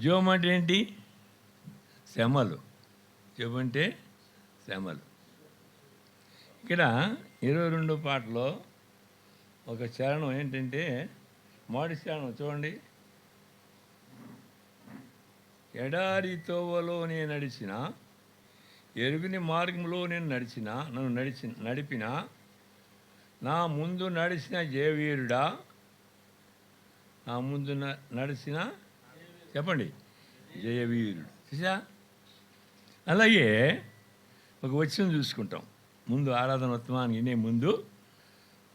జోమ్ అంటే ఏంటి? శ్రమలు. జోమ్ అంటే శ్రమలు. ఇక్కడ 22 పాటలో ఒక చరణం ఏంటంటే, మొదటి చరణం చూడండి. ఎడారి తోవలో నేను నడిచిన, ఎరుగుని మార్గంలో నేను నన్ను నడిపిన, నా ముందు నడిచిన జయవీరుడా, నా ముందు నడిచిన చెప్పండి జయవీరుడు. చూసా? అలాగే ఒక వచనం చూసుకుంటాం ముందు ఆరాధన వర్తమానికి వినే ముందు.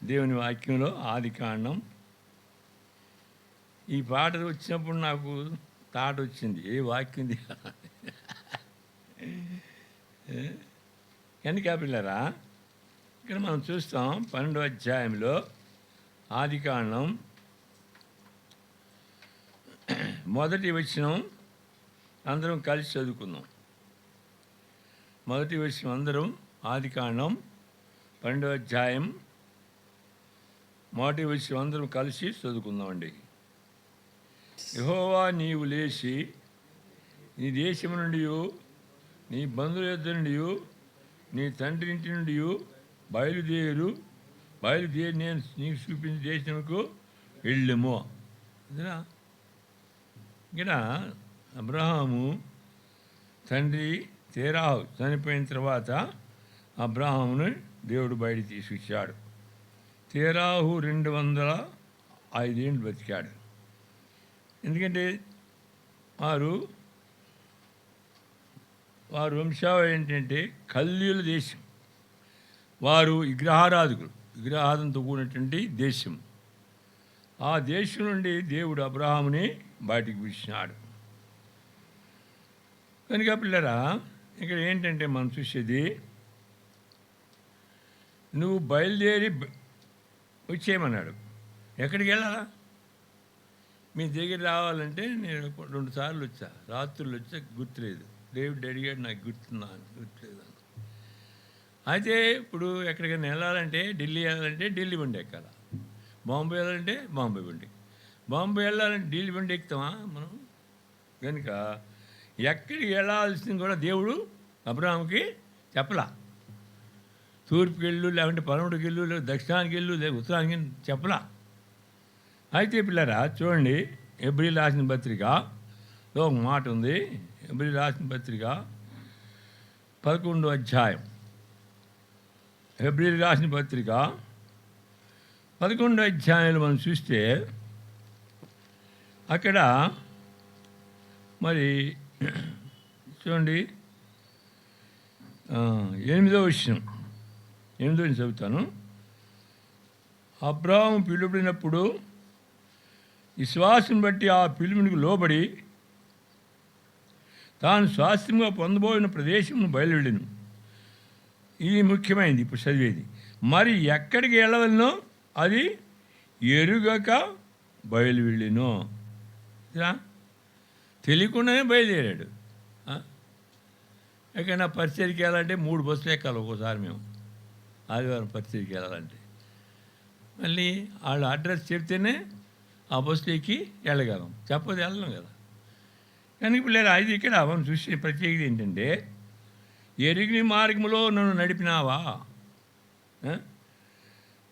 దేవుని వాక్యంలో ఆదికాండం. ఈ పాట వచ్చినప్పుడు నాకు థాట్ వచ్చింది, ఏ వాక్యం కనుక పిల్లరా, ఇక్కడ మనం చూస్తాం 12వ అధ్యాయంలో ఆదికాండం మొదటి వచనం అందరం కలిసి చదువుకుందాం. మొదటి వచనం అందరం ఆదికాండం 12వ అధ్యాయం మొదటి వచనం అందరం కలిసి చదువుకుందామండి. యెహోవా నీవు లేచి నీ దేశము నుండి, నీ బంధువుల యొద్ద నుండి, నీ తండ్రి ఇంటి నుండి బయలుదేరి నేను నీకు చూపించిన దేశముకు వెళ్ళుము. ఇక్కడ అబ్రహాము తండ్రి తేరాహు చనిపోయిన తర్వాత అబ్రహామును దేవుడు బయట తీసుకొచ్చాడు. తేరాహు 205 ఏళ్ళు బతికాడు. ఎందుకంటే వారు వంశావళి ఏంటంటే కల్దీయుల దేశం. వారు విగ్రహారాధనతో కూడినటువంటి దేశం. ఆ దేశం నుండి దేవుడు అబ్రహాముని బయటికి పిలిచినాడు. కనుక పిల్లరా, ఇక్కడ ఏంటంటే మనం చూసేది, నువ్వు బయలుదేరి వచ్చేయమన్నాడు. ఎక్కడికి వెళ్ళాలా? మీ దగ్గర రావాలంటే నేను 2 సార్లు వచ్చా, రాత్రులు వచ్చా, గుర్తులేదు. దేవుడు అడిగాడు, నాకు గుర్తులేదు. అయితే ఇప్పుడు ఎక్కడికైనా వెళ్ళాలంటే, ఢిల్లీ వెళ్ళాలంటే ఢిల్లీ బండి ఎక్కాల, బాంబే వెళ్ళాలంటే బాంబే బండి, బాంబే వెళ్ళాలంటే ఢిల్లీ బండి ఎక్కుతామా మనం? కనుక ఎక్కడికి వెళ్ళాల్సింది కూడా దేవుడు అబ్రహాముకి చెప్పలా. తూర్పుకి వెళ్ళు, లేకుంటే పడమటికి వెళ్ళు, లేదా దక్షిణానికి వెళ్ళు, లేదా ఉత్తరానికి చెప్పలా. అయితే పిల్లరా చూడండి, హెబ్రీయులకు రాసిన పత్రికలో ఒక మాట ఉంది. హెబ్రీయులకు రాసిన పత్రిక 11వ అధ్యాయం. హెబ్రీయులకు రాసిన పత్రిక 11వ అధ్యాయంలో మనం చూస్తే అక్కడ మరి చూడండి 8వ వచనం చదువుతాను. అబ్రహాము పిలువబడినప్పుడు విశ్వాసం బట్టి ఆ పిలుపునికి లోబడి తాను స్వాస్థ్యంగా పొందబోయిన ప్రదేశమును బయలువెళ్ళను. ఇది ముఖ్యమైనది ఇప్పుడు చదివేది. మరి ఎక్కడికి వెళ్ళవలనో అది ఎరుగక బయలువెళ్ళను. తెలియకుండానే బయలుదేరాడు. ఎక్కడైనా పరిచయకి వెళ్ళాలంటే 3 బస్సులు ఎక్కాలి ఒక్కోసారి మేము. ఆదివారం పరిచయకి వెళ్ళాలంటే మళ్ళీ వాళ్ళు అడ్రస్ చెప్తేనే ఆ బస్సులు ఎక్కి వెళ్ళగలం, చెప్పదు వెళ్ళను కదా. కానీ ఇప్పుడు లేదా ఇది ఇక్కడ మనం చూసే ప్రత్యేకత ఏంటంటే, ఎరిగిన మార్గంలో నన్ను నడిపినావా,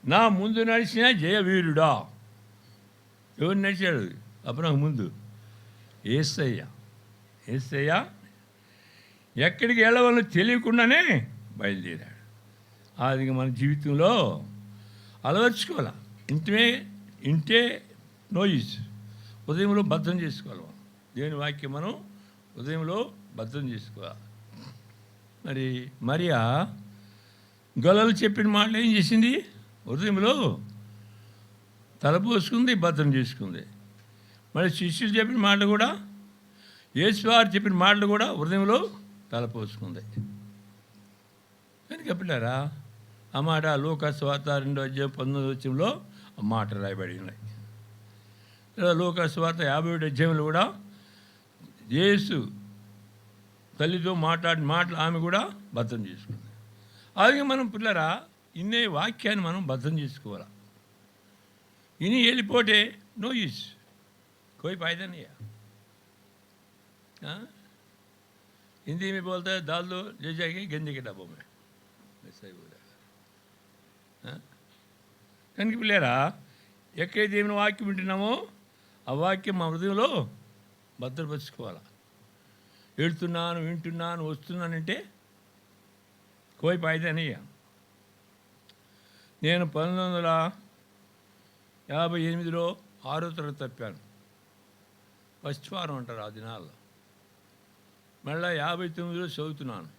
నా ముందు నడిచిన జయవీరుడా. ఎవరు నడిచాడు అబ్రహాము ముందు? యేసయ్య. ఎక్కడికి వెళ్ళవాలో తెలియకుండానే బయలుదేరాడు. అది మన జీవితంలో అలవర్చుకోవాలి. ఇంటే నోయిస్ ఉదయంలో భద్రం చేసుకోవాలి. దేవుని వాక్యం మనం ఉదయంలో భద్రం చేసుకోవాలి. మరి మరియా గొల్లలు చెప్పిన మాటలు ఏం చేసింది? ఉదయంలో తలపోసుకుంది, భద్రం చేసుకుంది. మరి శిష్యులు చెప్పిన మాటలు కూడా, యేసువారు చెప్పిన మాటలు కూడా ఉదయంలో తలపోసుకుంది. కనుక పిల్లరా, ఆ మాట లూకా సువార్త 2వ అధ్యాయం 19వ వచనంలో ఆ మాట రాయబడి ఉన్నాయి. లూకా సువార్త 57వ అధ్యాయంలో కూడా యేసు తల్లితో మాట్లాడిన మాటలు ఆమె కూడా భద్రం చేసుకుంది. అలాగే మనం పిల్లరా ఇన్నే వాక్యాన్ని మనం భద్రం చేసుకోవాలి. ఇని వెళ్ళిపోతే నో యూస్, కోయి ఫాయిదా नहीं है. हाँ? हिंदी में बोलता है डाल दो ले जाएंगे गंजे के डब्बों में, ऐसा ही बोला కనుక పిల్లారా, ఎక్కడైతే దేవుని వాక్యం వింటున్నామో ఆ వాక్యం మా హృదయంలో భద్రపరుచుకోవాలి. వెళ్తున్నాను, వింటున్నాను, వస్తున్నానంటే కోయి పాయిదానయ్యా. నేను 1958లో 6వ తరగతి తప్పాను. ఫస్ట్ వారం అంటారు ఆ దినాల్లో. మళ్ళీ 59లో చదువుతున్నాను.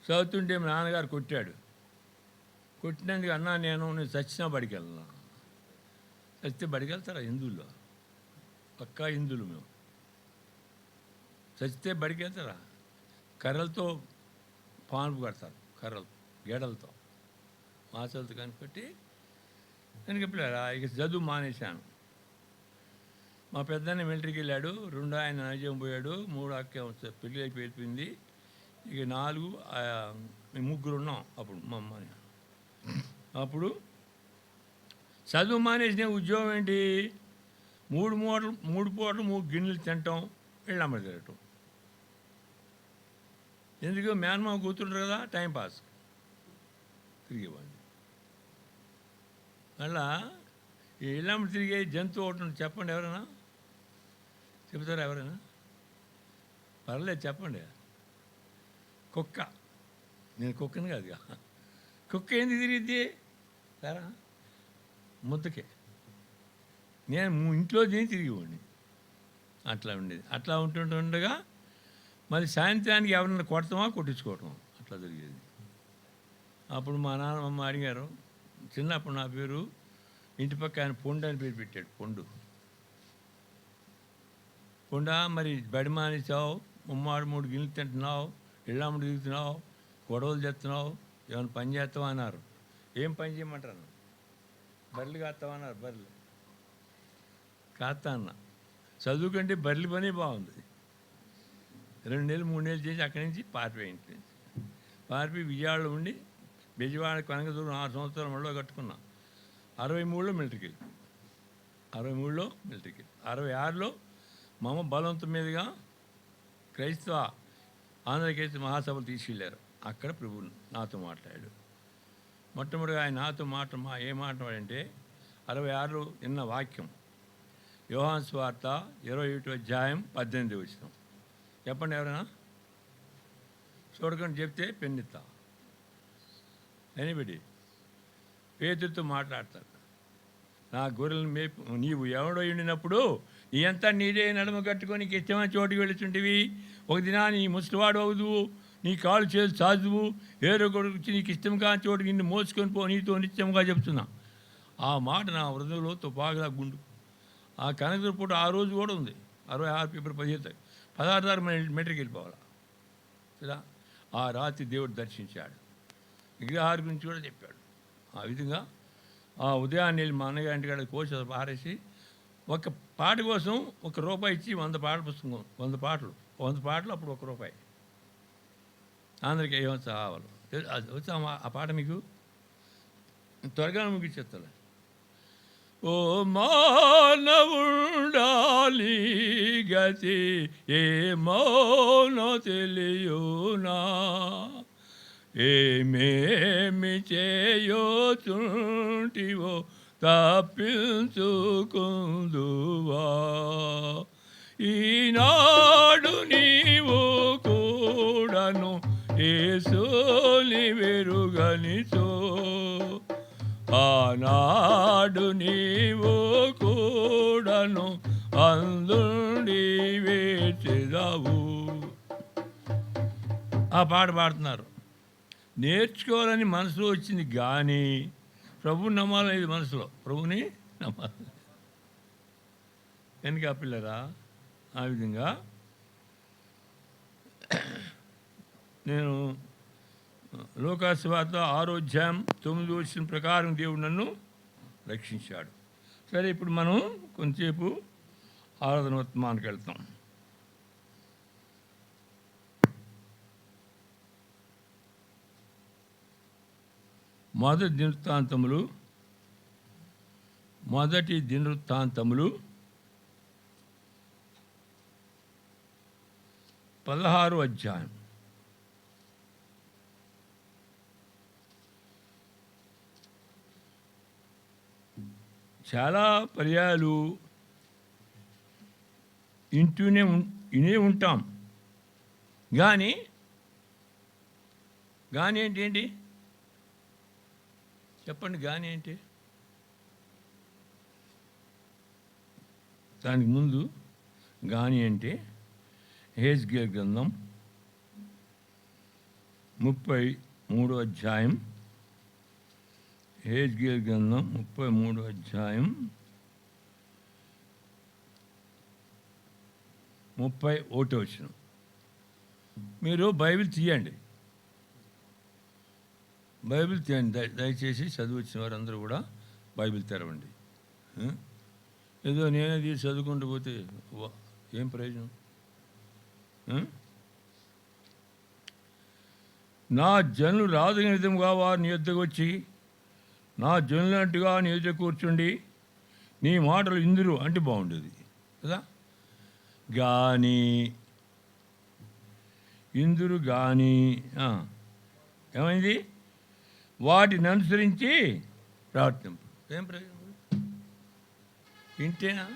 చదువుతుంటే మా నాన్నగారు కొట్టాడు. కొట్టినందుకు అన్నా నేను చచ్చినా బడికి వెళ్ళను. చచ్చితే బడికి వెళ్తారా హిందువుల్లో? పక్కా హిందువులు మేము. చచ్చితే బడికి వెళ్తారా? కర్రలతో పాన్పు కడతారు, కర్రలు గేడలతో మాసలతో కనిపెట్టి. కనుక పిల్లరా ఇక చదువు మానేశాను. మా పెద్దన్న మిలిటరీకి వెళ్ళాడు, 2 ఆయన నైజం పోయాడు, 3 అక్క పెళ్ళి అయిపోయింది. ఇక 4 ముగ్గురు ఉన్నాం అప్పుడు మా అమ్మని. అప్పుడు చదువు మానేసిన ఉద్యోగం ఏంటి? 3 పూటలు 3 గిన్నెలు తినటం, వెళ్ళమ్మ తిరగటం. ఎందుకు? మేనమామ కూతుంటారు కదా, టైంపాస్ తిరిగేవాడిని. మళ్ళా ఈ ఇళ్ళమ్మ తిరిగే జంతువు ఒకటి చెప్పండి, ఎవరైనా చెబుతారా? ఎవరైనా? పర్లేదు చెప్పండి. కుక్క. నేను కుక్కని కాదుగా. కుక్క ఎందుకు తిరిగిద్ది సరా? ముద్దకే. నేను ఇంట్లో తిని తిరిగేవాడిని. అట్లా ఉండేది. అట్లా ఉంటుండగా మళ్ళీ సాయంత్రానికి ఎవరన్నా కొడతామా కొట్టించుకోవటం అట్లా జరిగేది. అప్పుడు మా నాన్నమ్మ అడిగారు. చిన్నప్పుడు నా పేరు ఇంటి పక్క ఆయన పొండు అని పేరు పెట్టాడు. పొండా మరి బడి మానేసావు, 3 గిన్నెలు తింటున్నావు, ఇళ్ళమ్మ దిగుతున్నావు, గొడవలు చేస్తున్నావు, ఏమైనా పని చేస్తావా అన్నారు. ఏం పని చేయమంటారు? బర్రెలు కాస్తామన్నారు. బర్రెలు కాస్తా అన్న. చదువు కంటే బర్రెలు పని బాగుంది. 2 నెలలు 3 నెలలు చేసి అక్కడి నుంచి పారిపోయింది. పారిపోయి విజయవాడలో ఉండి బెజవాడ కనకదూరం 6 సంవత్సరాలు మళ్ళీ కట్టుకున్నా. 63లో మిలిటరీకి వెళ్ళి 66లో మా అమ్మ బలవంతం మీదుగా క్రైస్తవ ఆంధ్రకేశ్వర మహాసభలు తీసుకెళ్ళారు. అక్కడ ప్రభు నాతో మాట్లాడాడు. మొట్టమొదటిగా ఆయన నాతో ఏం మాట్లాడంటే 66లో విన్న వాక్యం యోహాను సువార్త 21వ అధ్యాయం 18వ వచనం. చెప్పండి ఎవరైనా? చూడకుండా చెప్తే పెన్నిస్తా. ఎనిబడి పేతుతో మాట్లాడతాడు. నా గొర్రెలను మేపు నీవు ఎవడో ఉండినప్పుడు నీ అంతా నీదే నడుమ కట్టుకొని నీకు ఇష్టమైన చోటుకి వెళుతుంటివి. ఒక దినాన్ని నీ ముసలివాడు అవుదువు, నీ కాళ్ళు చేసి చాదువు, ఏరో కొడుకు నీకు ఇష్టం కాని చోటుకి నిన్ను మోసుకొని పో, నీతో నిత్యంగా చెప్తున్నా. ఆ మాట నా హృదయంలో తుపాకులా గుండు. ఆ కనకదుర్గ పూట ఆ రోజు కూడా ఉంది. 66 ఫిబ్రవరి 17 16 తారీఖు మెట్రిక్ వెళ్ళిపోవాలి కదా. ఆ రాత్రి దేవుడు దర్శించాడు. విగ్రహాల గురించి కూడా చెప్పాడు. ఆ విధంగా ఆ ఉదయాన్నే వెళ్ళి మా అన్నగారి ఇంటికాడ కోసి పారేసి ఒక పాట కోసం ₹1 ఇచ్చి 100 పాటల పుస్తకం, 100 పాటలు అప్పుడు ₹1. అందరికీ ఏమొచ్చా కావాలి అది వచ్చా ఆ పాట మీకు త్వరగా ముగించేస్తాను. ఓ మానవుండాలి గతి ఏ మౌనో తెలియునా, ఏమేమి చేయొచుంటివో తప్పించుకుందువా. ఈనాడు నీవు కూడాను యేసుని వెరుగనిచో, ఆనాడు నీవు కూడాను అందుండి వేచెదవు. ఆ పాట పాడుతున్నారు. నేర్చుకోవాలని మనసులో వచ్చింది కానీ ప్రభుని నమ్మాలనేది మనసులో. ప్రభుని నమ్మాలి కనుక పిల్లరా ఆ విధంగా నేను లోకాసు వార్త 6వ అధ్యాయం 9వ వచనం ప్రకారం దేవుడు నన్ను రక్షించాడు. సరే, ఇప్పుడు మనం కొంచెంసేపు ఆరాధన వర్తమానికి వెళ్తాం. మొదటి దినవృత్తాంతములు 16వ అధ్యాయం. చాలా పర్యాయాలు వినే ఉంటాం, కానీ ఏంటి చెప్పండి, కానీ ఏంటి? దానికి ముందు గాని అంటే యెహెజ్కేలు గ్రంథం 33వ అధ్యాయం. యెహెజ్కేలు గ్రంథం 33వ అధ్యాయం 31వ వచనం. మీరు బైబిల్ తీయండి, దయచేసి చదువు వచ్చిన వారందరూ కూడా బైబిల్ తెరవండి. ఏదో నేనే తీసి చదువుకుంటూ పోతే ఏం ప్రయోజనం? నా జనులు రాదగిన విధముగా వారు నీ యొద్దకు వచ్చి నా జనులంటుగా నీ ఎదుట కూర్చుండి నీ మాటలు ఇందురు అంటే బాగుండేది కదా. కానీ ఇందురు కానీ ఏమైంది? వాటిని అనుసరించి ప్రార్థింపు. ఏం ప్రయోజనం? వింటేనా?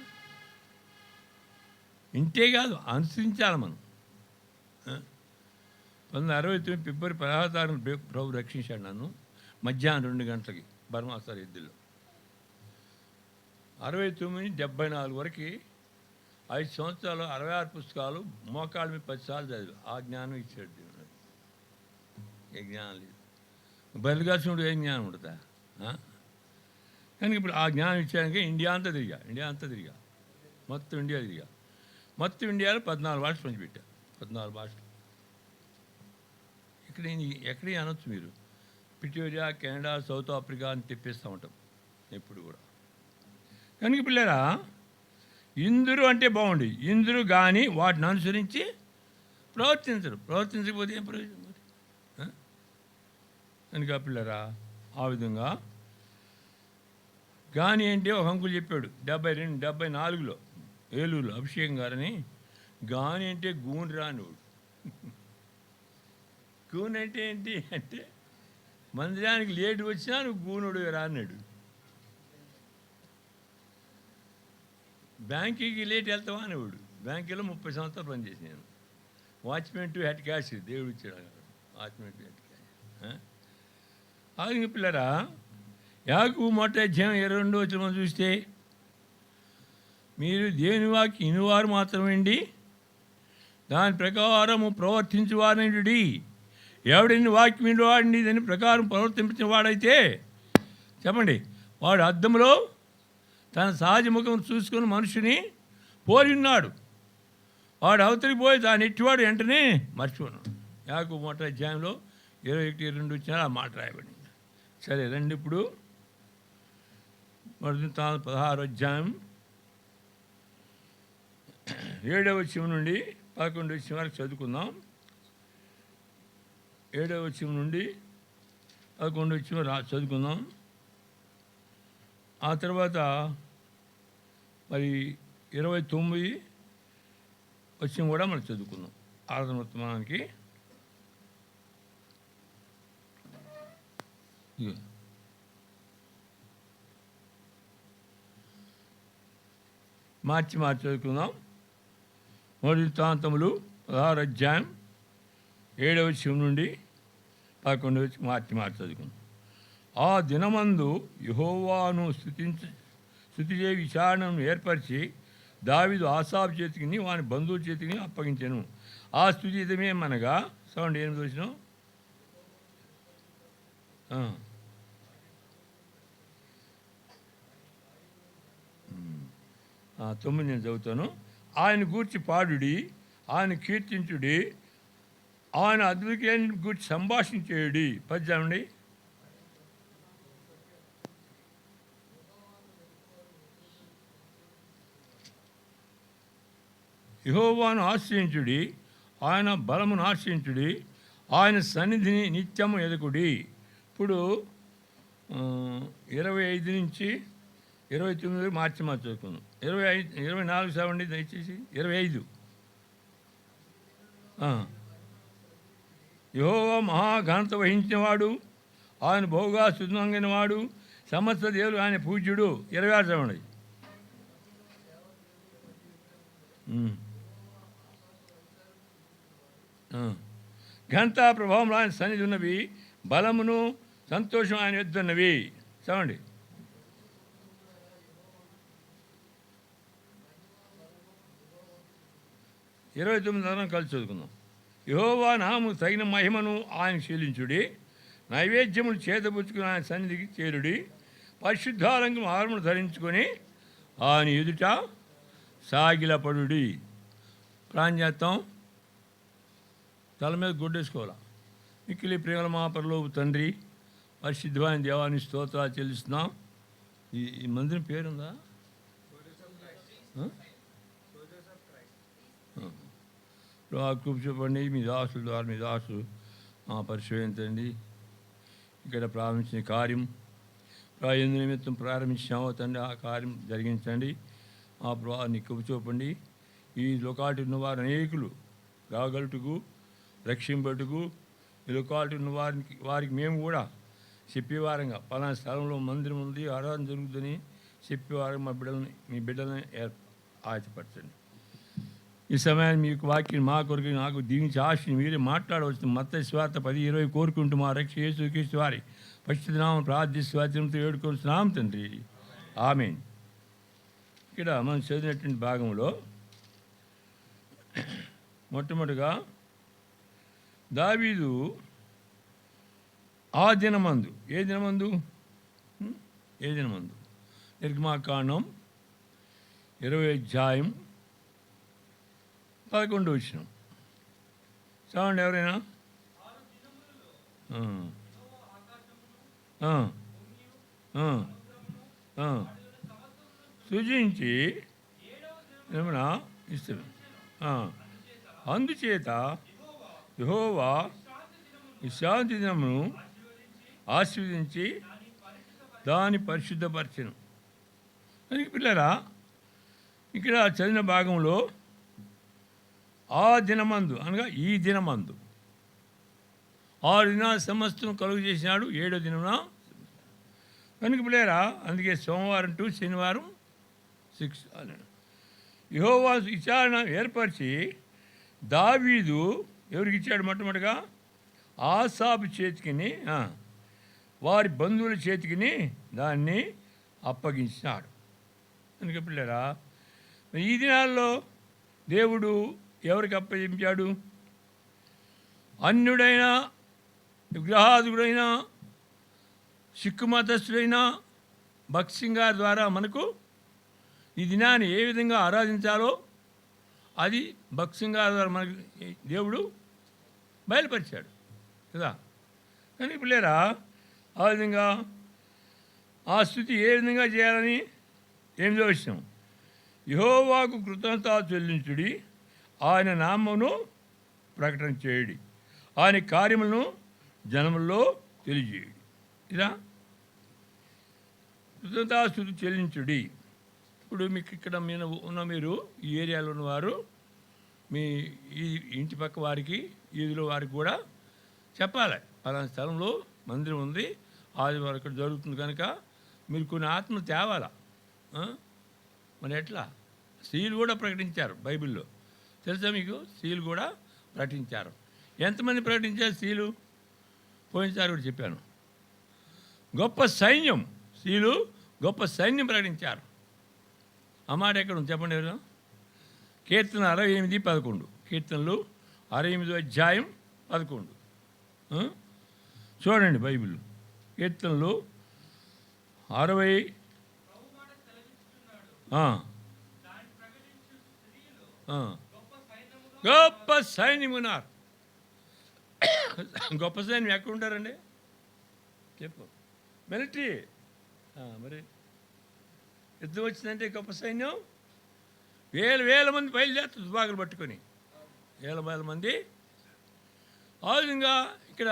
వింటే కాదు, అనుసరించాలి మనం. 1969 ఫిబ్రవరి 16 ప్రభు రక్షించాడు నన్ను. మధ్యాహ్నం 2 గంటలకి బర్మాసార్ ఎద్దుల్లో 69 74 వరకు 5 సంవత్సరాలు 66 పుస్తకాలు మోకాళ్ళ మీద 10 సార్లు చదివి ఆ జ్ఞానం ఇచ్చాడు దేవుడు. ఏ జ్ఞానం లేదు. బయలుగాల్సినప్పుడు ఏం జ్ఞానం ఉంటుందా? కానీ ఇప్పుడు ఆ జ్ఞానం ఇచ్చానికి ఇండియా అంతా తిరిగా మొత్తం ఇండియాలో 14 భాషలు పంచిపెట్టా. 14 భాషలు. ఎక్కడే అనొచ్చు మీరు. ప్రిటోరియా, కెనడా, సౌత్ ఆఫ్రికా అని తెప్పిస్తూ ఉంటాం ఎప్పుడు కూడా. కనుక పిల్లరా, ఇందురు అంటే బాగుండి, ఇందురు కానీ వాటిని అనుసరించి ప్రవర్తించకపోతే ఏం ప్రయోజనం మరి? కనుక పిల్లరా, ఆ విధంగా కానీ అంటే ఒక అంకులు చెప్పాడు 74లో ఏలూరులో అభిషేకం గారని. గాని అంటే గూని రానివాడు. గూని అంటే ఏంటి అంటే మందిరానికి లేటు వచ్చినా నువ్వు గూనుడు రాన్నాడు. బ్యాంకుకి లేట్ వెళ్తావా అనేవాడు. బ్యాంకులో 30 సంవత్సరాలు పనిచేసి నేను వాచ్మెన్ టు హెడ్ క్యాష్ దేవుడు ఇచ్చాడు. Watchman to head cash. అది పిల్లరా, యాకోబు 1వ అధ్యాయం 22వ వచనం చూస్తే, మీరు దేవుని వాక్యం వినువారు మాత్రమేండి, దాని ప్రకారము ప్రవర్తించువారండి. ఎవడని వాక్యం వినివాడిని దాని ప్రకారం ప్రవర్తించిన వాడైతే చెప్పండి, వాడు అద్దంలో తన సహజ ముఖం చూసుకుని మనుషుని పోలి ఉన్నాడు. వాడు అవతలికి పోయి దాన్ని ఎట్టివాడు వెంటనే మర్చిపోన్నాడు. యాకోబు 1వ అధ్యాయంలో 21-22 వచ్చినా ఆ మాట రాయబడింది. సరే రండి, ఇప్పుడు 16వ అధ్యాయం 7వ వచనం నుండి 11వ వచనం వరకు చదువుకుందాం. 7వ వచనం నుండి 11వ వచనం చదువుకుందాం. ఆ తర్వాత మరి 29 వచనం కూడా మనం చదువుకుందాం ఆరాధన వర్తమానానికి. మార్చి చదువుకుందాం. మొదటి వృత్తాంతములు 16వ అధ్యాయం 7వ వచనం నుండి 11వ వచనం మార్చి చదువుకుందాం. ఆ దినమందు యెహోవాను స్తుతి చేయ విచారణను ఏర్పరిచి దావీదు ఆసాపు చేతికి వాని బంధువుల చేతికి అప్పగించెను. ఆ స్తుతితమే మనగా సౌండ్ 8వ వచనం 9 నేను చదువుతాను. ఆయన గూర్చి పాడుడి, ఆయన కీర్తించుడి, ఆయన అద్భుతాన్ని గూర్చి సంభాషించేయుడి. 10 అండి. యెహోవాను ఆశ్రయించుడి, ఆయన బలమును ఆశ్రయించుడి, ఆయన సన్నిధిని నిత్యము ఎదకుడి. ఇప్పుడు 25 నుంచి 29 మార్చి చదువుకుందాం. 24 చదవండి దయచేసి. 25 యెహోవా మహాఘనత వహించినవాడు, ఆయన బహుగా సుందరమైనవాడు, సమస్త దేవుడు ఆయన పూజ్యుడు. 26 చదవండి. ఘనతా ప్రభావం ఆయన సన్నిధి ఉన్నవి, బలమును సంతోషం ఆయన ఎద్దున్నవి. చదవండి. ఇరవై 29 కలిసి చదువుకుందాం. యెహోవా నామము తగిన మహిమను ఆయన శీలించుడి, నైవేద్యములు చేతపుచ్చుకుని ఆయన సన్నిధికి చేరుడి, పరిశుద్ధాలంకం ఆర్మను ధరించుకొని ఆయన ఎదుట సాగిలపడుడి. ప్రాణం చేస్తాం, తల మీద గుడ్డేసుకోవాలా. మిక్కిలి ప్రేమల మా పరలోపు తండ్రి, పరిశుద్ధమైన దేవాన్ని స్తోత్రాలు చెల్లిస్తున్నాం. ఈ మందిరం పేరుందా? కూర్చోపండి. మీ దాసుల ద్వారా మీ దాసు పరిశోధించండి. ఇక్కడ ప్రారంభించిన కార్యం ఎందు నిమిత్తం ప్రారంభించామో తండ్రి, ఆ కార్యం జరిగించండి. ఆ ప్రభావాన్ని కూర్చోపండి. ఈ లొకాలిటీ ఉన్నవారు అనేకులు రాగలుటకు, రక్షింపటుకు, ఈ లొకాలిటీ ఉన్న వారికి మేము కూడా చెప్పేవారంగా పలానా స్థలంలో మందిరం ఉంది, ఆరాధన జరుగుతుందని చెప్పేవారు మీ బిడ్డలని ఆశపరచండి. ఈ సమయాన్ని మీకు వాక్యం మా కొరకు నాకు దీవించి ఆశని మీరే మాట్లాడవచ్చు. మత్తయి సువార్త 10:20 కోరుకుంటూ మా రక్ష యేసుక్రీస్తు వారి పరిశుద్ధ నామమున ప్రార్థిస్తూ వాక్యంతో వేడుకొంటున్నాం తండ్రి, ఆమేన్. ఇక్కడ మనం చదివినటువంటి భాగంలో మొట్టమొదటిగా దావీదు ఆ దినమందు, ఏ దినమందు నిర్గమాకాండం 20 అధ్యాయం 11 వచనం చదవండి ఎవరైనా. సృజించి ఏమన్నా ఇస్తారు. అందుచేత యెహోవా విశ్రాంతి దినమును ఆశీర్వదించి దాన్ని పరిశుద్ధపరచెను. పిల్లరా, ఇక్కడ చదివిన భాగంలో ఆ దినమందు అనగా ఈ దినమందు 6 దినాలు సమస్తం కలుగు చేసినాడు, 7వ దినమున కనుక పిల్లేరా. అందుకే సోమవారం టు శనివారం 6 అన్నాడు. యెహోవా విచారణ ఏర్పరిచి దావీదు ఎవరికి ఇచ్చాడు? మొట్టమొదటిగా ఆసాపు చేతికిని, వారి బంధువుల చేతికిని దాన్ని అప్పగించినాడు. కనుక పిల్లరా, ఈ దినాల్లో దేవుడు ఎవరికి అప్పగించాడు? అన్యుడైన, విగ్రహాదుడైన, సిక్కు మతస్థుడైన భక్త్ సింగ్ గారి ద్వారా మనకు ఈ దినాన్ని ఏ విధంగా ఆరాధించాలో అది భక్త్ సింగ్ గారి ద్వారా మనకు దేవుడు బయలుపరిచాడు కదా. కానీ పిల్లేరా, ఆ విధంగా ఆ స్థుతి ఏ విధంగా చేయాలని 8వ విషయం, యెహోవాకు కృతజ్ఞత చెల్లించుడి, ఆయన నామమును ప్రకటన చేయుడి, ఆయన కార్యములను జనముల్లో తెలియజేయుడి. ఇదా కృతజ్ఞతాస్తుతి చెల్లించుడి. ఇప్పుడు మీకు ఇక్కడ మీరు ఈ ఏరియాలో ఉన్నవారు మీ ఈ ఇంటి పక్క వారికి, ఈదులో వారికి కూడా చెప్పాలి, పలానా స్థలంలో మందిరం ఉంది, ఆదివారం ఇక్కడ జరుగుతుంది కనుక మీరు కొన్ని ఆత్మలు తేవాలా. మరి ఎట్లా? స్త్రీలు కూడా ప్రకటించారు బైబిల్లో, తెలుసా మీకు? స్త్రీలు కూడా ప్రకటించారు. ఎంతమంది ప్రకటించారు స్త్రీలు? పోయినసారి కూడా చెప్పాను. గొప్ప సైన్యం, స్త్రీలు గొప్ప సైన్యం ప్రకటించారు. ఆ మాట ఎక్కడ ఉంది చెప్పండి ఎవరు? కీర్తన 68:11. కీర్తనలు 68వ అధ్యాయం 11. చూడండి బైబిల్. కీర్తనలు 60 గొప్ప సైన్యం ఉన్నారు. గొప్ప సైన్యం ఎక్కడ ఉంటారండి చెప్పు? మిలిటరీ. మరి యుద్ధం వచ్చిందంటే గొప్ప సైన్యం వేల మంది బయలుదేరుతుంది తుపాకులు పట్టుకొని, వేల మంది. ఆ విధంగా ఇక్కడ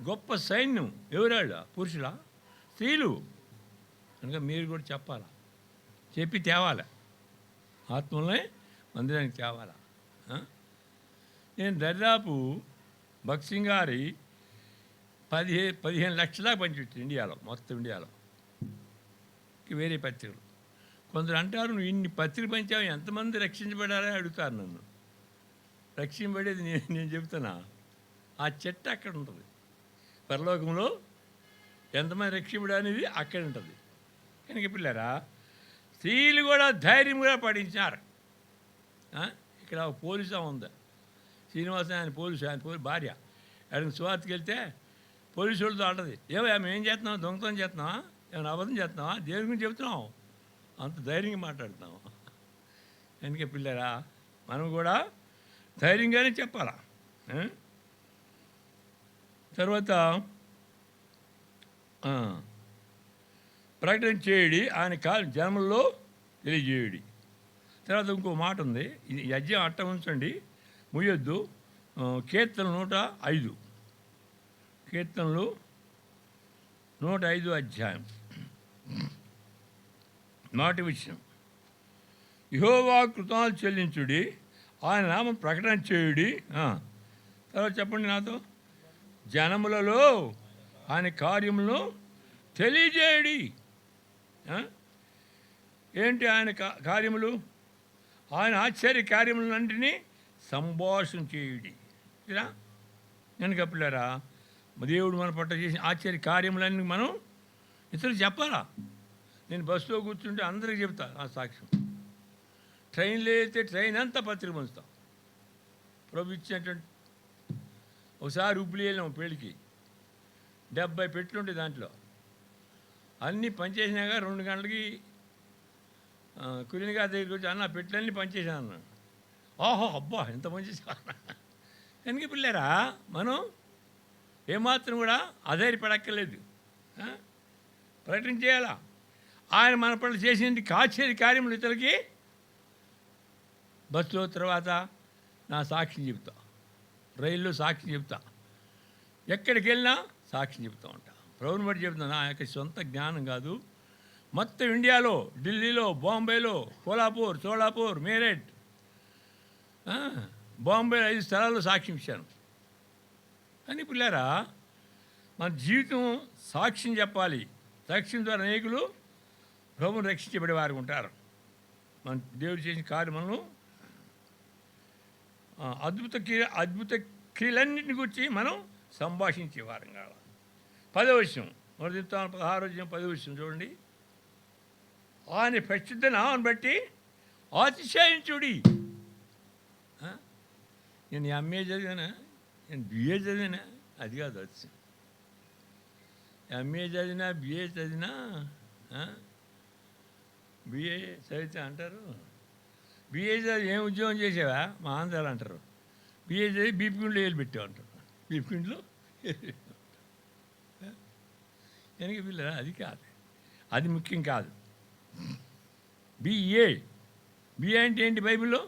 గొప్ప సైన్యం ఎవరాళ్ళ? పురుషుల, స్త్రీలు. కనుక మీరు కూడా చెప్పాలా, చెప్పి తేవాలా, ఆత్మల్ని మందిరానికి తేవాలా. నేను దరిదాపు భక్సింగ్ గారి 15 లక్షల పంచిపెట్టాను ఇండియాలో, మొత్తం ఇండియాలో వేరే పత్రికలు. కొందరు అంటారు, నువ్వు ఇన్ని పత్రిక పంచావు ఎంతమంది రక్షించబడారని అడుగుతారు నన్ను. రక్షించబడేది నేను చెబుతున్నా, ఆ చెట్టు అక్కడ ఉంటుంది. పరలోకంలో ఎంతమంది రక్షించబడనేది అక్కడ ఉంటుంది. కనుక పిల్లరా, స్త్రీలు కూడా ధైర్యం కూడా పడించారు. ఇక్కడ ఒక పోలీసు ఉంది, శ్రీనివాసన్, ఆయన పోలీసు భార్య. అక్కడికి సువార్తకి వెళ్తే పోలీసు వాళ్ళతో అంటది, మేము ఏం చేస్తున్నాం, దొంగతనం చేస్తున్నావా, ఏమైనా అబద్ధం చేస్తున్నావా, దేని గురించి చెబుతున్నాం, అంత ధైర్యంగా మాట్లాడుతున్నాం. కనుక పిల్లరా, మనం కూడా ధైర్యంగానే చెప్పాలా. తర్వాత ప్రకటన చేయడి, ఆయన జన్మల్లో తెలియజేయడి. తర్వాత ఇంకో మాట ఉంది, ఇది అధ్యాయం అట్ట ఉంచండి, ముయ్యొద్దు. కీర్తనలు 105, కీర్తనలు 105 అధ్యాయం. నాటి విషయం, యెహోవా కృతజ్ఞతలు చెల్లించుడి, ఆయన నామం ప్రకటన చేయుడి. తర్వాత చెప్పండి నాతో, జనములలో ఆయన కార్యములను తెలియజేయడి. ఏంటి ఆయన కార్యములు? ఆయన ఆశ్చర్య కార్యములన్నింటినీ సంభాషణ చేయుడి. ఇలా కనుక పిల్లరా, దేవుడు మన పట్ల చేసిన ఆశ్చర్య కార్యములన్నీ మనం ఇతరులు చెప్పాలా. నేను బస్సులో కూర్చుంటే అందరికీ చెప్తా ఆ సాక్ష్యం. ట్రైన్లో అయితే ట్రైన్ అంతా పత్రిక పంచుతాం. ప్రభు ఇచ్చినటువంటి, ఒకసారి ఉబ్బులి వెళ్ళాం పెళ్ళికి, 70 పెట్లు ఉంటాయి, దాంట్లో అన్నీ పనిచేసినాక 2 గంటలకి కులిని గారి దగ్గరికి వచ్చి, అన్న పెట్లన్నీ పనిచేసాను అన్నాడు. ఓహో, అబ్బా ఎంత పనిచేసా. ఎందుకు పిల్లారా, మనం ఏమాత్రం కూడా అధైర్యపడక్కర్లేదు, ప్రకటన చేయాలా. ఆయన మన పట్ల చేసిన ఆశ్చర్య కార్యములు ఇతరులకి బస్సులో, తర్వాత నా సాక్షిని చెప్తా, రైల్లో సాక్షి చెప్తా, ఎక్కడికి వెళ్ళినా సాక్షి చెప్తూ ఉంటా. ప్రభుని బట్టి చెప్తున్నా, నా యొక్క సొంత జ్ఞానం కాదు. మొత్తం ఇండియాలో, ఢిల్లీలో, బాంబేలో, కోలాపూర్, సోలాపూర్, మీరట్, బాంబే 5 స్థలాల్లో సాక్ష్యం ఇచ్చాను. కానీ పిల్లారా, మన జీవితం సాక్ష్యం చెప్పాలి. సాక్ష్యం ద్వారా అనేకులు ప్రభువును రక్షించబడే వారు ఉంటారు. మన దేవుడు చేసిన కార్యములను, అద్భుత క్రియలన్నింటిని గురించి మనం సంభాషించేవారం కావాలి. 10వ విషయం, 16వ అధ్యాయం 10వ విషయం చూడండి. ఆయన పరిశుద్ధ నామమును బట్టి అతిశయించుడి. నేను ఎంఏ చదివానా, నేను బిఏ చదివినా, అది కాదు అతిశయం. ఎంఏ చదివినా, బిఏ చదివినా, బిఏ చదివితే అంటారు, బిఏ చదివి ఏం ఉద్యోగం చేసావా, మా ఆంధ్రాలు అంటారు. బిఏ చదివి బీపీకుండలో ఏలు పెట్టావు అంటారు. బీపీకుండలో వెనక పిల్లరా, అది కాదు, అది ముఖ్యం కాదు. బిఏ అంటే ఏంటి బైబిల్లో?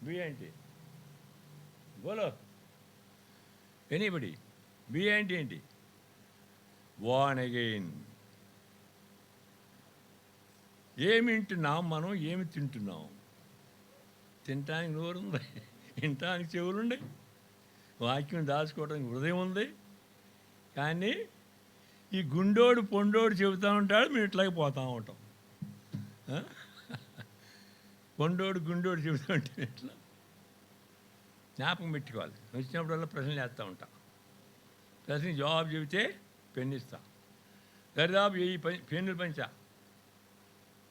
బిఏ అంటే బోలో ఎనీబడి. బిఏ అంటే ఏంటి? Born again. ఏమి వింటున్నాం మనం, ఏమి తింటున్నాం? తినటానికి నోరు ఉంది, వినటానికి చెవులుండే, వాక్యం దాచుకోవడానికి హృదయం ఉంది. కానీ ఈ గుండోడు పొండోడు చెబుతూ ఉంటాడు, మేము ఇట్లాగే పోతూ ఉంటాం. పొండోడు గుండోడు చెబుతూ ఉంటే ఇట్లా జ్ఞాపకం పెట్టుకోవాలి. వచ్చినప్పుడల్లా ప్రశ్నలు వేస్తూ ఉంటాం. ప్రశ్న జవాబు చెబితే పెన్ను ఇస్తా. దరిదాపు 1000 పెన్నులు పంచా.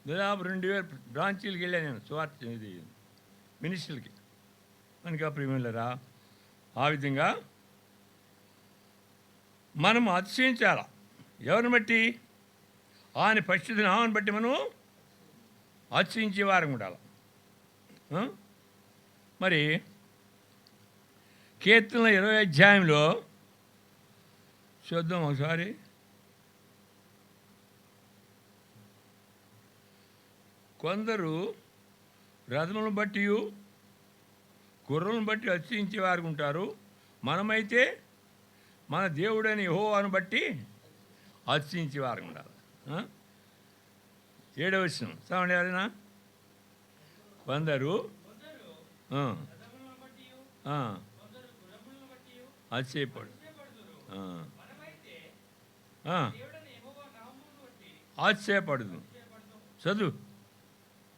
దాదాపు 2000 బ్రాంచీలకు వెళ్ళాను నేను, సువార్త ఇది మినిస్టర్లకి. మనకి ప్రియమిల్లరా, ఆ విధంగా మనం అతిశయించాలా. ఎవరిని బట్టి? ఆయన పరిశుద్ధ నామాన్ని బట్టి మనం అతిశయించే వారం ఉండాలి. మరి కీర్తనల 20వ అధ్యాయంలో చూద్దాం ఒకసారి. కొందరు రథములను బట్టి, గుర్రలను బట్టి అతిశయించేవారు ఉంటారు. మనమైతే మన దేవుడైన యెహోవాను బట్టి అతిశయించేవారు ఉండాలి. 7వ వచనం చదవండి ఎవరైనా. కొందరు ఆ, ఆ, ఆశ్చర్యపడు. ఆ, ఆ, ఆశ్చర్యపడదు. చదువు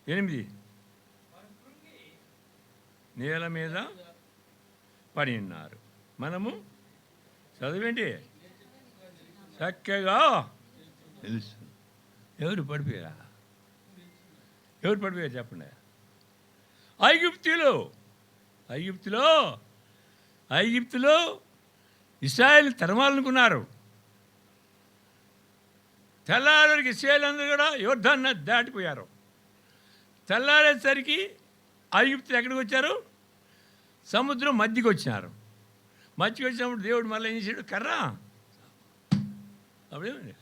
8. నేల మీద పడి ఉన్నారు. మనము చదివేంటి చక్కగా తెలుస్తుంది. ఎవరు పడిపోయారా? ఎవరు పడిపోయారు చెప్పండి. ఐగుప్తులో ఇశ్రాయేల్ తరమాలనుకున్నారు. తెల్లారికి ఇశ్రాయేల్ అందరూ కూడా యోర్దాను దాటిపోయారు. తెల్లారేసరికి ఐగుప్తులు ఎక్కడికి వచ్చారు? సముద్రం మధ్యకి వచ్చినారు. మధ్యకి వచ్చినప్పుడు దేవుడు మళ్ళీ ఏం చేశాడు? కర్ర అప్పుడేమండి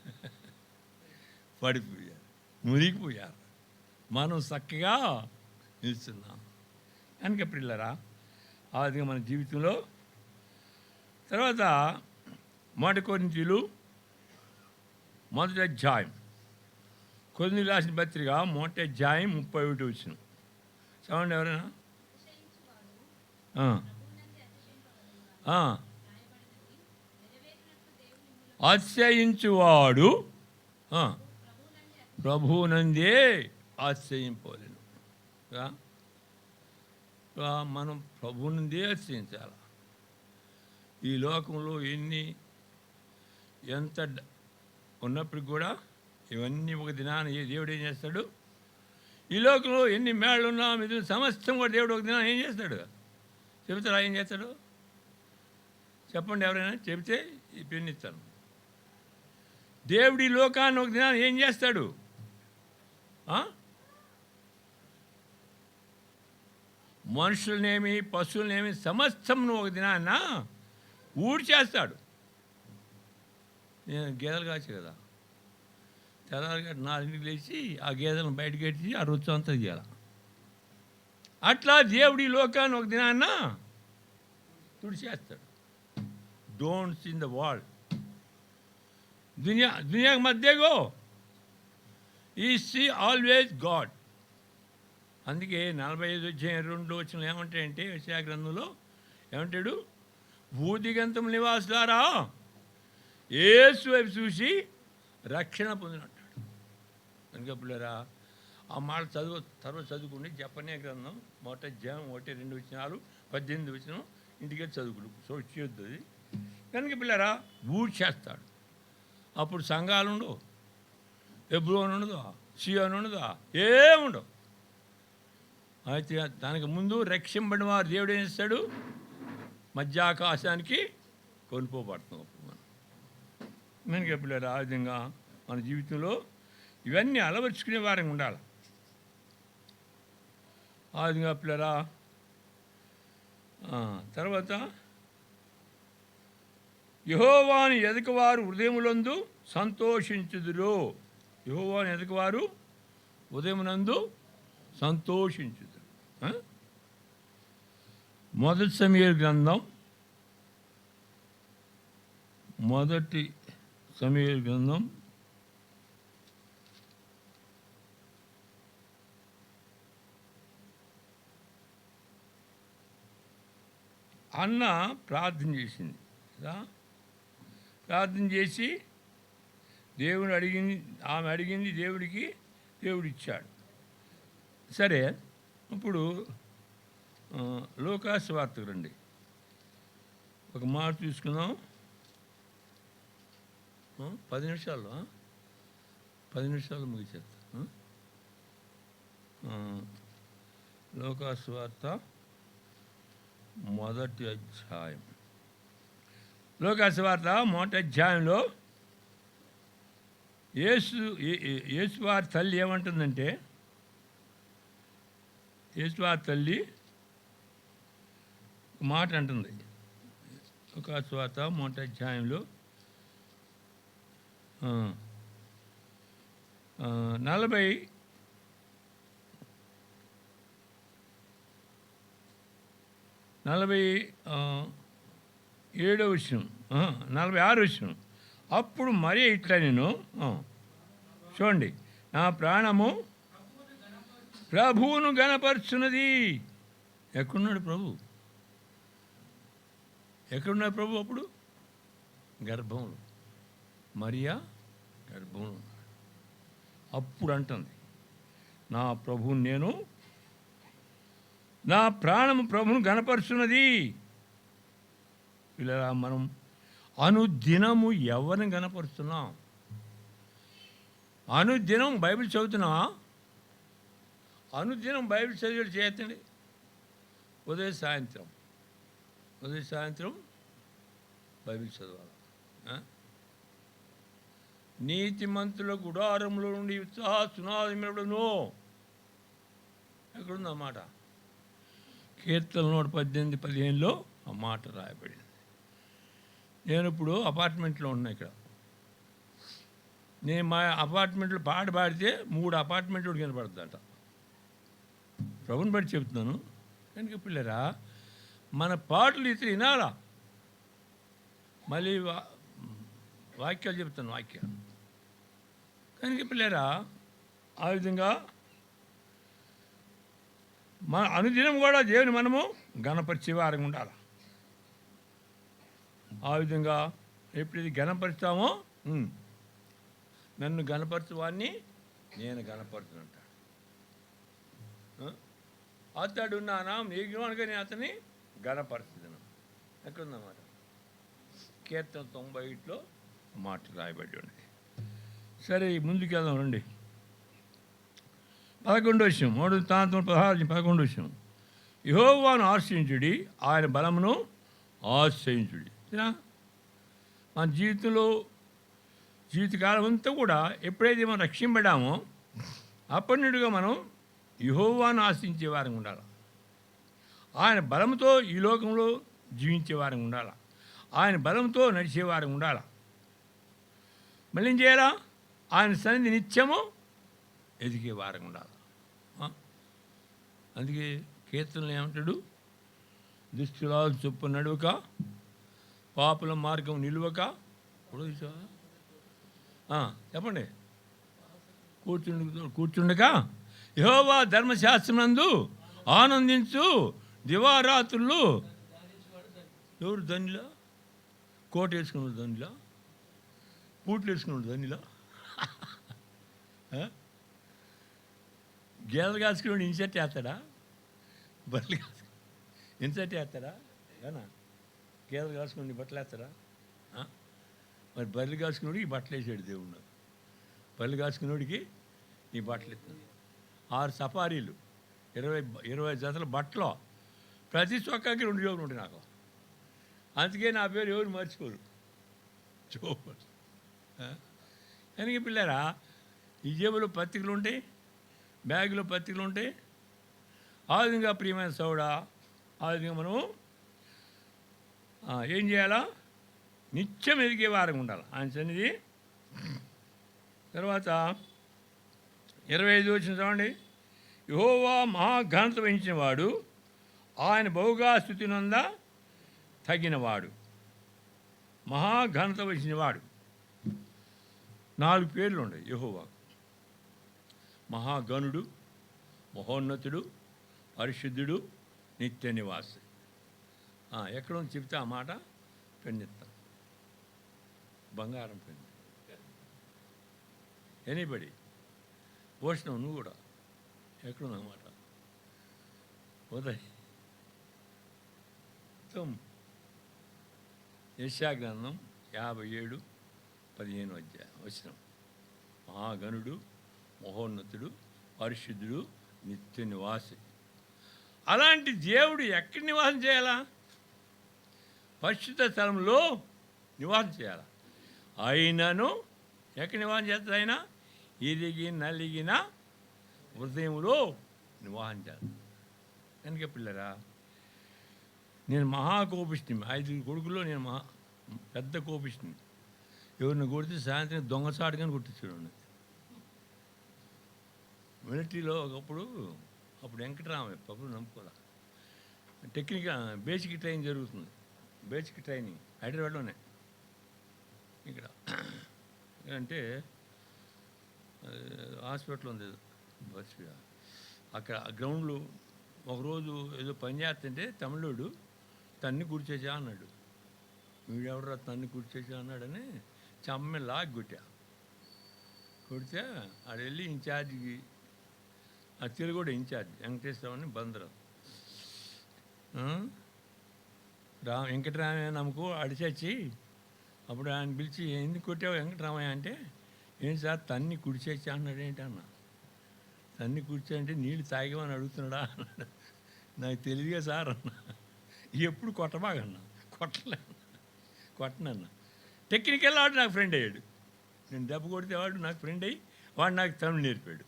పడిపోయారు, మునిగిపోయారు. మనం చక్కగా నిలుస్తున్నాం కనుక పిల్లరా, ఆ విధంగా మన జీవితంలో. తర్వాత 1 కొరింథీయులు 1వ అధ్యాయం, కొరింథీయులకు రాసిన పత్రిక 1వ అధ్యాయం 31 వచనం చదవండి ఎవరైనా. ఆశ్రయించువాడు ప్రభువునందే ఆశ్రయింపలేను. మనం ప్రభువునందే ఆశ్రయించాలి. ఈ లోకంలో ఎంత ఉన్నప్పటికి కూడా ఇవన్నీ ఒక దినాన్ని దేవుడు ఏం చేస్తాడు? ఈ లోకంలో ఎన్ని మేళ్ళు ఉన్నా మీద సమస్తం కూడా దేవుడు ఒక దినాన్ని ఏం చేస్తాడు? చెబుతారా? ఏం చేస్తాడు చెప్పండి ఎవరైనా చెబితే ఈ పెన్ను ఇస్తాను. దేవుడి లోకాన్ని ఒక దినాన్ని ఏం చేస్తాడు? మనుషులనేమి పశువులనేమి సమస్తంను ఒక దినాన్న ఊడ్చేస్తాడు. నేను గేదెలు కాచు కదా, తెల్లారిగా 4ంటికి లేచి ఆ గేదెలను బయటకు ఎట్టి ఆ రుచి అంతా చేయాలి. అట్లా దేవుడి లోకాన్ని ఒక దినాన్న తుడిచేస్తాడు. డోంట్స్ ఇన్ ద వరల్డ్ దునియా మధ్యగో ఈ సీ ఆల్వేజ్ గాడ్. అందుకే 45:2 ఏమంటాయంటే యెషయా గ్రంథంలో ఏమంటాడు? భూదిగంతం నివాసులారా యేసు వైపు చూసి రక్షణ పొందినట్టాడు. కనుక పిల్లరా, ఆ మాట తర్వాత చదువుకుని జపన్య గ్రంథం 1వ అధ్యాయం 1-2 వచనాలు 18 వచనం ఇంటికి చదువుకుడు చూద్ది. కనుక పిల్లరా ఊడ్చేస్తాడు. అప్పుడు సంఘాలు ఉండవు, హెబ్రోను ఉండదు, సియోను ఉండదు, ఏముండవు. అయితే దానికి ముందు రక్షింపబడిన వారు దేవుడు ఏం చేస్తాడు? మధ్యాకాశానికి కొనుక్కోబడుతున్నాం. కనుక పిల్లరా, ఆ విధంగా మన జీవితంలో ఇవన్నీ అలవర్చుకునే వారంగా ఉండాలి. ఆ విధంగా పిల్లరా, తర్వాత యెహోవాను ఎదుకవారు హృదయములందు సంతోషించుదురు. యెహోవాను ఎదుకవారు ఉదయమునందు సంతోషించుదురు. 1 సమూయేలు గ్రంథం 1 సమూయేలు గ్రంథం 1 ప్రార్థన చేసింది. ప్రార్థన చేసి ఆమె అడిగింది దేవుడికి, దేవుడు ఇచ్చాడు. సరే, ఇప్పుడు లూకా సువార్తకు రండి. ఒక మాట చూసుకుందాం. 10 నిమిషాల్లో ముగిచేస్తా. లూకా సువార్త 1వ అధ్యాయం. లూకా సువార్త 1వ అధ్యాయంలో యేసువారి తల్లి ఏమంటుందంటే, యేసువారి తల్లి మాట అంటుంది. లూకా సువార్త 1వ అధ్యాయంలో 47వ వచనం, 46వ వచనం. అప్పుడు మరియ ఇట్లా నేను చూడండి, నా ప్రాణము ప్రభువును గణపరుచున్నది. ఎక్కడున్నాడు ప్రభు? ఎక్కడున్నాడు ప్రభు? అప్పుడు గర్భంలో, మరియా గర్భంలో ఉన్నాడు. అప్పుడు అంటుంది, నా ప్రభువుని నేను, నా ప్రాణము ప్రభువును గనపరుచున్నది. ఇలా మనం అనుదినము ఎవరిని గనపరుస్తున్నాం? అనుదినం బైబిల్ చదువుతున్నావా? అనుదినం బైబిల్ చదివేది చేయతండి. ఉదయం సాయంత్రం బైబిల్ చదవాలి. నీతిమంతుల గుడారంలో నుండి ఉత్సాహ సునాదములను. ఎక్కడుంది ఆ మాట? కీర్తన 118:15 ఆ మాట రాయబడింది. నేను ఇప్పుడు అపార్ట్మెంట్లో ఉన్నా. ఇక్కడ నేను మా అపార్ట్మెంట్లో పాట పాడితే 3 అపార్ట్మెంట్లు కనపడుతుందట. ప్రభుని బట్టి చెప్తున్నాను. కనుక పిల్లరా, మన పాటలు ఇతరు వినాలా. మళ్ళీ వాక్యాలు చెప్తాను, వాక్యాలు. కనుక పిల్లరా, ఆ విధంగా మన అనుదినం కూడా దేవుని మనము గణపరిచే వారంగా ఉండాలి. ఆ విధంగా ఎప్పుడైతే గణపరుస్తామో, నన్ను గణపరచువాన్ని నేను గణపరుచునంటాడు. అతడు నా నామం ఎగిరివానుగా నేను అతన్ని గణపరుచుతున్నాను. ఎక్కడుందన్నమాట? కీర్తన 91 మాట రాయబడి ఉంది. సరే, ముందుకు వెళ్దాం రండి. 11వ విషయం, 11 యెహోవాను ఆశ్రయించుడి, ఆయన బలమును ఆశ్రయించుడి. మన జీవితంలో జీవితకాలం అంతా కూడా ఎప్పుడైతే మనం రక్షింపడామో అప్పటి నుండిగా మనం యెహోవాను ఆశ్రయించే వారంగా ఉండాలి. ఆయన బలంతో ఈ లోకంలో జీవించే వారంగా ఉండాలి. ఆయన బలంతో నడిచే వారంగా ఉండాలి. మళ్ళీ ఏం చేయాలా? ఆయన సన్నిధి నిత్యము ఎదిగే వారంగా ఉండాలి. అందుకే కీర్తనలు ఏమంటాడు? దుష్టుల చొప్పు నడువక, పాపుల మార్గం నిలువక, చెప్పండి, కూర్చుండక యెహోవా ధర్మశాస్త్రమందు ఆనందించు దివారాత్రులు. ఎవరు ధనిలా? కోట వేసుకున్నాడు ధనిలా? పూట్లు వేసుకున్నాడు ధనిలా? గేదెలు కాసుకుని ఇన్సెట్ వేస్తాడా? బట్టలు కాసుకుని ఇన్సెట్ వేస్తాడా? ఏనా గేదెలు కాసుకుని బట్టలు వేస్తాడా? మరి బర్రెలు కాసుకునేవాడికి ఈ బట్టలు వేసాడు దేవుడు. బర్రెలు కాసుకునేవాడికి ఈ బట్టలు ఎత్తుంది. 6 సఫారీలు, 20 జతల బట్టలు, ప్రతి చొక్కాకి 2 జోబులు ఉంటాయి నాకు. అందుకే నా పేరు ఎవరు మర్చిపోరు, జోబు. కనుక పిల్లరా, ఈ జేబులో పత్రికలు ఉంటాయి, బ్యాగులో పత్రికలు ఉంటాయి. ఆ విధంగా ప్రియమైన సోడా, ఆ విధంగా మనం ఏం చేయాలా? నిత్యం ఎదిగే వారంగా ఉండాలి ఆయన సన్నిధి. తర్వాత 25 వచ్చిన చూడండి. యెహోవా మహాఘనత వహించినవాడు, ఆయన బహుగా స్తుతినంద తగినవాడు. మహాఘనత వహించినవాడు. 4 పేర్లు ఉన్నాయి యెహోవా. మహాగణుడు, మహోన్నతుడు, పరిశుద్ధుడు, నిత్య నివాసి. ఎక్కడో చెప్తే ఆ మాట పెన్నెత్తాం. బంగారం పెన్ను. ఎనీబడి భూషణం, నువ్వు కూడా ఎక్కడున్నమాట? ఉదయ్ యెషయా-గ్రంథం 57:15 వచనం. మహాగణుడు, మహోన్నతుడు, పరిశుద్ధుడు, నిత్య నివాసి. అలాంటి దేవుడు ఎక్కడ నివాసం చేయాలా? పరిశుద్ధ స్థలంలో నివాసం చేయాలి. ఆయనను ఎక్కడ నివాసం చేస్తుంది? ఆయన ఇరిగి నలిగిన హృదయంలో నివాసం చేయాలి. కనుక పిల్లరా, నేను మహాకోపిష్టిని. 5 కొడుకుల్లో నేను పెద్ద కోపిష్టిని. ఎవరిని కొడితే సాయంత్రం దొంగసాటుగానే కొట్టించాడు. మిలిటరీలో అప్పుడు వెంకటరామయ్య అప్పుడు నమ్ముకోలే. బేసిక్ ట్రైనింగ్ జరుగుతుంది. బేసిక్ ట్రైనింగ్ హైదరాబాద్లోనే. ఇక్కడ అంటే హాస్పిటల్ ఉంది బస్, అక్కడ గ్రౌండ్లు ఒకరోజు ఏదో పని చేస్తుంటే తమిళోడు తన్ని కూర్చేసా అన్నాడు. వీడెవడరా తన్ని కూర్చేసా అన్నాడని చమ్మె లాగి కొడితే ఆడు వెళ్ళి ఇన్ఛార్జికి, ఆ తెలుగుడు ఇన్ఛార్జ్ వెంకటేశ్వరరావుని బందరం వెంకటరామయ్య నమ్మకు అడిచొచ్చి అప్పుడు ఆయన పిలిచి ఎందుకు కొట్టావు వెంకటరామయ్య అంటే, ఏంటి సార్ తన్ని కుడిచేచ్చా అన్నాడు. ఏంటి అన్న, తన్ని కూర్చో అంటే నీళ్ళు తాగేమని అడుగుతున్నాడా అన్నాడు. నాకు తెలియదుగా సార్ అన్న. ఎప్పుడు కొట్టబాగన్నా, కొట్టనన్నా. టెక్నికల్ వాడు నాకు ఫ్రెండ్ అయ్యాడు. నేను దెబ్బ కొడితే వాడు నాకు ఫ్రెండ్ అయ్యి వాడు నాకు తమిళ్ నేర్పాడు.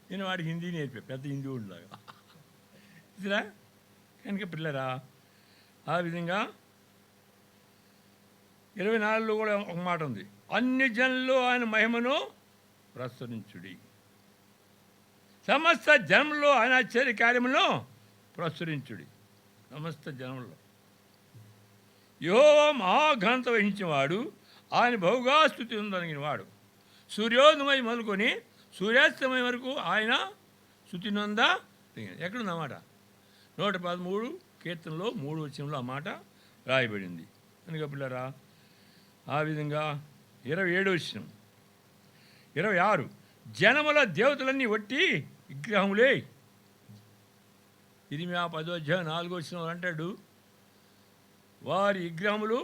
నేను వాడికి హిందీ నేర్పాడు, పెద్ద హిందీ ఉండలాగా. ఇదిరా కనుక పిల్లరా, ఆ విధంగా 24లో కూడా ఒక మాట ఉంది, అన్ని జనులు ఆయన మహిమను ప్రచురించుడి, సమస్త జనంలో ఆయన ఆశ్చర్య కార్యములను ప్రచురించుడి. సమస్త జనంలో యెహోవా మహాఘనత వహించేవాడు, ఆయన బహుగా స్తుతి ఉందనిగిన వాడు. సూర్యోదయం మొదలుకొని సూర్యాస్తమయం వరకు ఆయన స్తుతి నొంద. ఎక్కడుందన్నమాట 113 కీర్తనలో 3 వచనంలో ఆ మాట రాయబడింది. కనుక పిల్లరా, ఆ విధంగా 27 వచనం, 26 జనముల దేవతలన్నీ వట్టి విగ్రహములే. ఇరిమియా 10:4 వచనం అంటాడు, వారి విగ్రహములు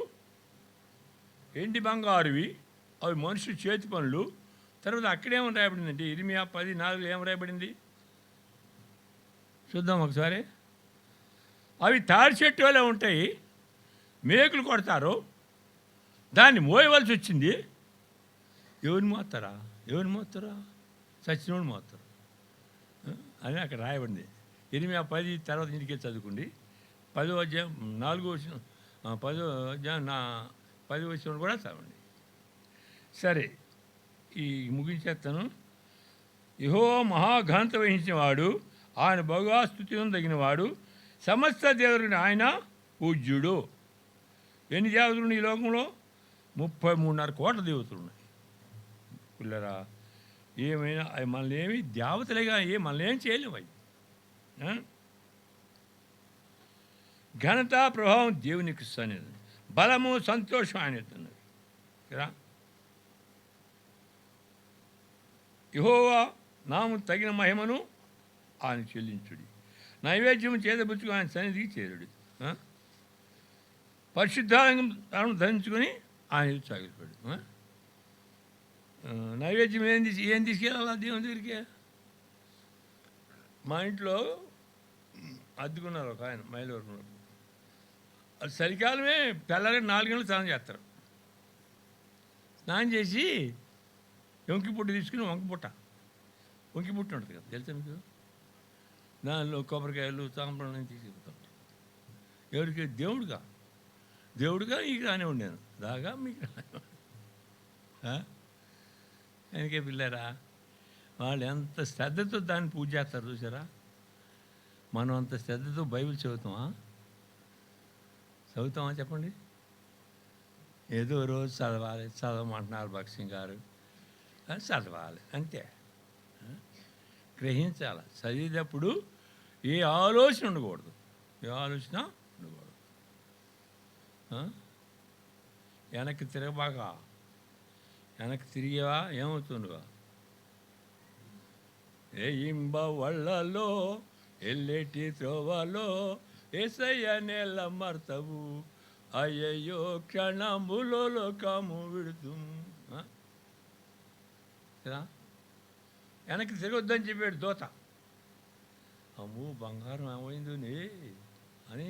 ఎండి బంగారువి, అవి మనుషులు చేతి పనులు. తర్వాత అక్కడేమో రాయబడిందంటే ఇరిమియా 10:4 ఏం రాయబడింది చూద్దాం ఒకసారి. అవి తాడి చెట్టు వలె ఉంటాయి, మేకులు కొడతారు, దాన్ని మోయవలసి వచ్చింది. ఎవరిని మోస్తారా సచ్చినోడు మోస్తారు అని అక్కడ రాయబడింది. ఇరిమియా 10 తర్వాత ఇంటికే చదువుకోండి. 10వ అధ్యాయం 4వ వచనం, 10వ అధ్యాయం 10వ వచనం కూడా చదవండి. సరే, ఈ ముగించేస్తాను. యెహోవా మహాఘనత వహించినవాడు, ఆయన బహుగా స్తుతి తగినవాడు, సమస్త దేవుడిని ఆయన పూజ్యుడు. ఎన్ని దేవతలు ఈ లోకంలో? 33.5 కోట్ల దేవతలు ఉన్నాయి. పిల్లరా, ఏమైనా అవి మనల్ని ఏమి దేవతలేగా మనల్ని ఏం చేయలేము. అవి ఘనత ప్రభావం దేవునికి ఇస్తాను, బలము సంతోషం ఆయన ఇస్తున్నది కదా. యెహోవా నాము తగిన మహిమను ఆయన చెల్లించుడి, నైవేద్యం చేదపుచ్చుకు ఆయన సన్నిధికి చేరుడు, పరిశుద్ధాలను ధరించుకొని ఆయన సాగిపోయాడు. నైవేద్యం ఏం తీసుకెళ్ళాలా దేవుని దగ్గరికి? మా ఇంట్లో అద్దుకున్నారు ఒక ఆయన మైలవరంలో. అది చలికాలమే తెల్లారి 4 గంటలకు స్నానం చేస్తారు. స్నానం చేసి వంకి పుట్ట తీసుకుని వంకి పుట్ట ఉంటుంది కదా, తెలుసా మీకు? దానిలో కొబ్బరికాయలు సాంబ్రాణి తీసుకెళ్తాం. ఎవరికి? దేవుడుగా మీకు రానే ఉండాను, దాగా మీకు అందుకే పిల్లరా, వాళ్ళు ఎంత శ్రద్ధతో దాన్ని పూజ చేస్తారు చూసారా. మనం అంత శ్రద్ధతో బైబిల్ చదువుతామా చెప్పండి? ఏదో రోజు చదవమంటున్నారు భక్సింగ్ గారు, చదవాలి అంతే. గ్రహించాలి, చదివేటప్పుడు ఏ ఆలోచన ఉండకూడదు. వెనక్కి తిరగబాగా, వెనక్కి తిరిగేవా ఏమవుతుండగా? ఏ ఇంబ వళ్ళలో ఎల్లేటి త్రోవలో ఏసయ్య నేల మర్తవు, అయ్యయ్యో క్షణములో లోకము విడుతు. వెనక్కి తిరగొద్దని చెప్పాడు దోత. అమ్మో బంగారం ఏమైంది అని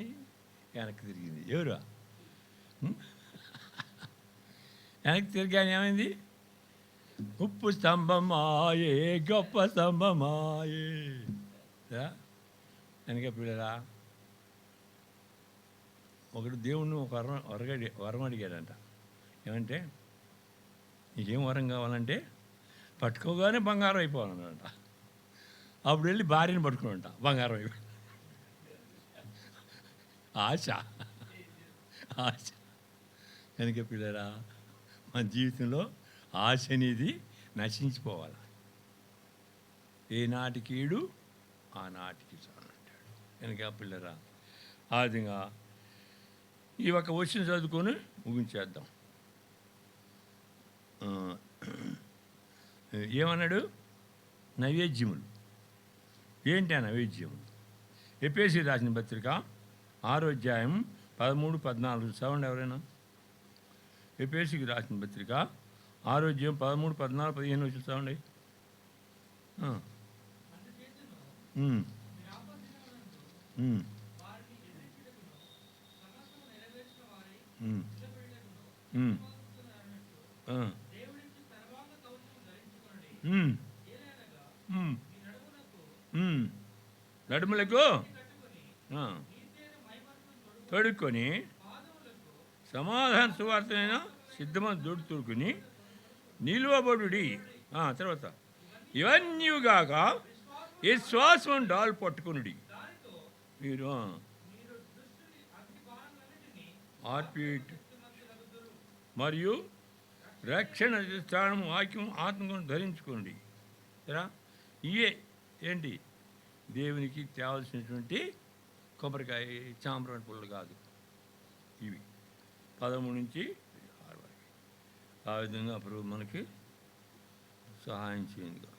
వెనక్కి తిరిగింది. ఎవరు? వెనక్కి తిరిగాని ఏమైంది? ఉప్పు స్తంభమాయే గొప్ప స్తంభమాయే. వెనక పిల్లరా, ఒకడు దేవుణ్ణి ఒక వరం అడిగాడంట. ఏమంటే, నీకేం వరం కావాలంటే పట్టుకోగానే బంగారం అయిపోవాలన్నాడంట. అప్పుడు వెళ్ళి భార్యని పట్టుకున్నాడంట, బంగారం అయిపోయి. ఆశ కనుక పిల్లరా, మన జీవితంలో ఆశ అనేది నశించిపోవాలి. ఏనాటికి ఈడు ఆనాటికి చాలు అంటాడు. వెనక పిల్లరా. ఆ విధంగా ఈ ఒక వచ్చిన చదువుకొని ముగించేద్దాం. ఆ, ఏమన్నాడు? నైవేద్యములు. ఏంటి ఆ నైవేద్యములు? ఎఫెసీ రాసిన పత్రిక 6వ అధ్యాయం 13, 14 చదవండి ఎవరైనా. ఎఫెసీకి రాసిన పత్రిక 6వ అధ్యాయం 13, 14, 15 వచ్చి చదవండి. ఉమ్, ఉమ్, ఉమ్, ఉమ్, ఉమ్, ఉమ్, ఉమ్. నడుములకు తొడుక్కొని సమాధాన సువార్తనైనా సిద్ధమని దొడ్డు తొడుకుని నిలువబడుడి. తర్వాత ఇవన్నీగాక విశ్వాసం డాల్ పట్టుకునుడి. మీరు ఆర్పిట్ మరియు రక్షణ స్థానం వాక్యం ఆత్మను ధరించుకోండి. సరే, ఇవే ఏంటి దేవునికి తేవాల్సినటువంటి కొబ్బరికాయ చాంబ్రాన్ పుల్లలు కాదు, ఇవి 13 నుంచి 6 వరకు. ఆ విధంగా అప్పుడు మనకి సహాయం చేయండి.